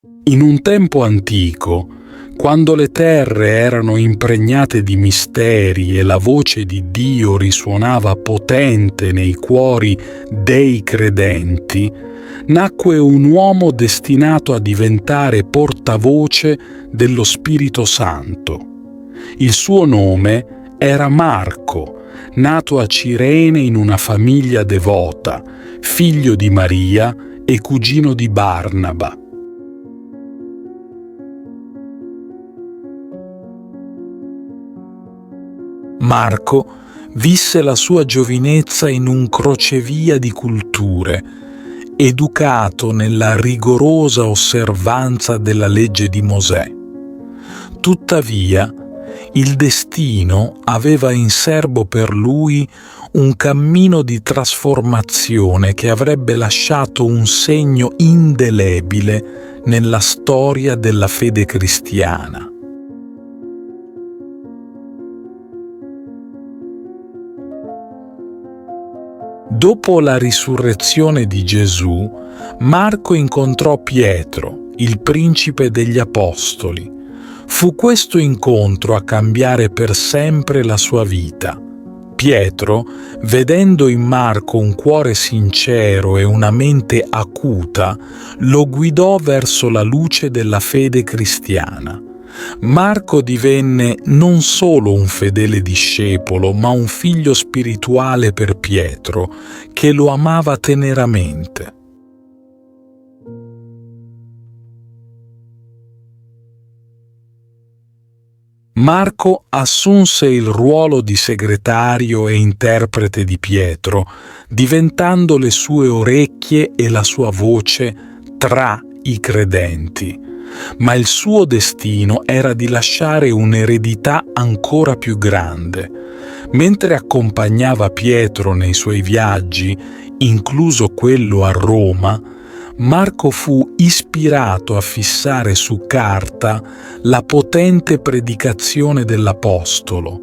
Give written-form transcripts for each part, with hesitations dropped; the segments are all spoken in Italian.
In un tempo antico, quando le terre erano impregnate di misteri e la voce di Dio risuonava potente nei cuori dei credenti, nacque un uomo destinato a diventare portavoce dello Spirito Santo. Il suo nome era Marco, nato a Cirene in una famiglia devota, figlio di Maria e cugino di Barnaba. Marco visse la sua giovinezza in un crocevia di culture, educato nella rigorosa osservanza della legge di Mosè. Tuttavia, il destino aveva in serbo per lui un cammino di trasformazione che avrebbe lasciato un segno indelebile nella storia della fede cristiana. Dopo la risurrezione di Gesù, Marco incontrò Pietro, il principe degli apostoli. Fu questo incontro a cambiare per sempre la sua vita. Pietro, vedendo in Marco un cuore sincero e una mente acuta, lo guidò verso la luce della fede cristiana. Marco divenne non solo un fedele discepolo, ma un figlio spirituale per Pietro, che lo amava teneramente. Marco assunse il ruolo di segretario e interprete di Pietro, diventando le sue orecchie e la sua voce tra i credenti. Ma il suo destino era di lasciare un'eredità ancora più grande. Mentre accompagnava Pietro nei suoi viaggi, incluso quello a Roma, Marco fu ispirato a fissare su carta la potente predicazione dell'Apostolo.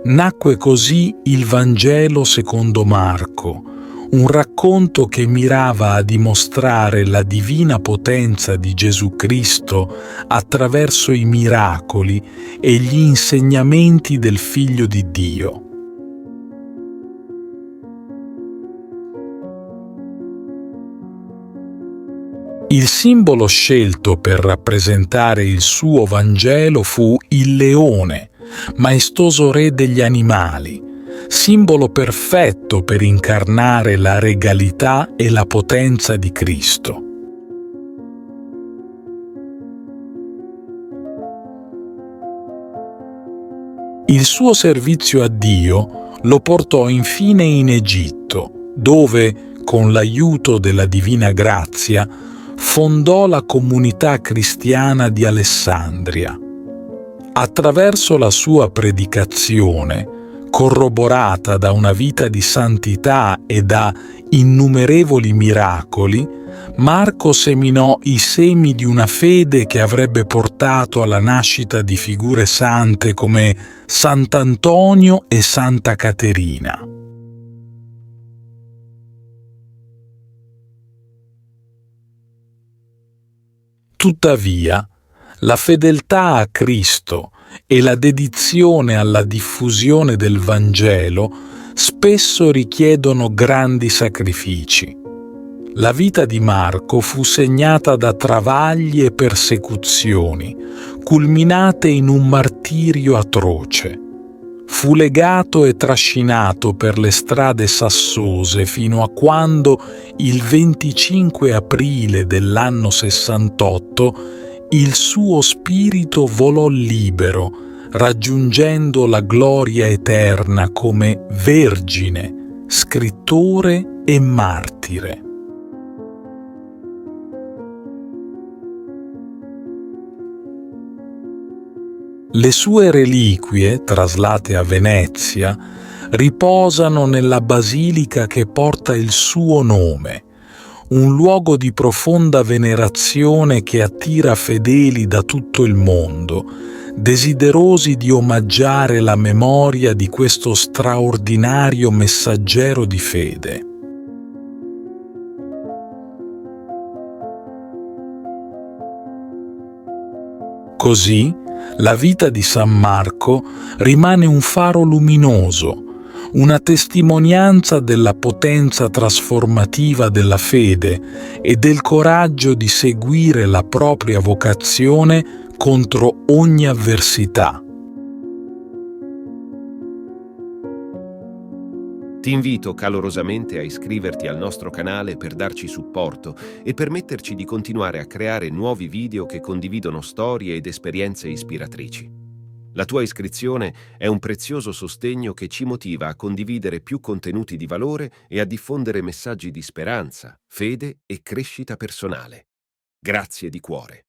Nacque così il Vangelo secondo Marco, un racconto che mirava a dimostrare la divina potenza di Gesù Cristo attraverso i miracoli e gli insegnamenti del Figlio di Dio. Il simbolo scelto per rappresentare il suo Vangelo fu il leone, maestoso re degli animali, simbolo perfetto per incarnare la regalità e la potenza di Cristo. Il suo servizio a Dio lo portò infine in Egitto, dove, con l'aiuto della Divina Grazia, fondò la comunità cristiana di Alessandria. Attraverso la sua predicazione, corroborata da una vita di santità e da innumerevoli miracoli, Marco seminò i semi di una fede che avrebbe portato alla nascita di figure sante come Sant'Antonio e Santa Caterina. Tuttavia, la fedeltà a Cristo e la dedizione alla diffusione del Vangelo spesso richiedono grandi sacrifici. La vita di Marco fu segnata da travagli e persecuzioni, culminate in un martirio atroce. Fu legato e trascinato per le strade sassose fino a quando, il 25 aprile dell'anno 68, il suo spirito volò libero, raggiungendo la gloria eterna come vergine, scrittore e martire. Le sue reliquie, traslate a Venezia, riposano nella basilica che porta il suo nome, un luogo di profonda venerazione che attira fedeli da tutto il mondo, desiderosi di omaggiare la memoria di questo straordinario messaggero di fede. Così, la vita di San Marco rimane un faro luminoso, una testimonianza della potenza trasformativa della fede e del coraggio di seguire la propria vocazione contro ogni avversità. Ti invito calorosamente a iscriverti al nostro canale per darci supporto e permetterci di continuare a creare nuovi video che condividono storie ed esperienze ispiratrici. La tua iscrizione è un prezioso sostegno che ci motiva a condividere più contenuti di valore e a diffondere messaggi di speranza, fede e crescita personale. Grazie di cuore.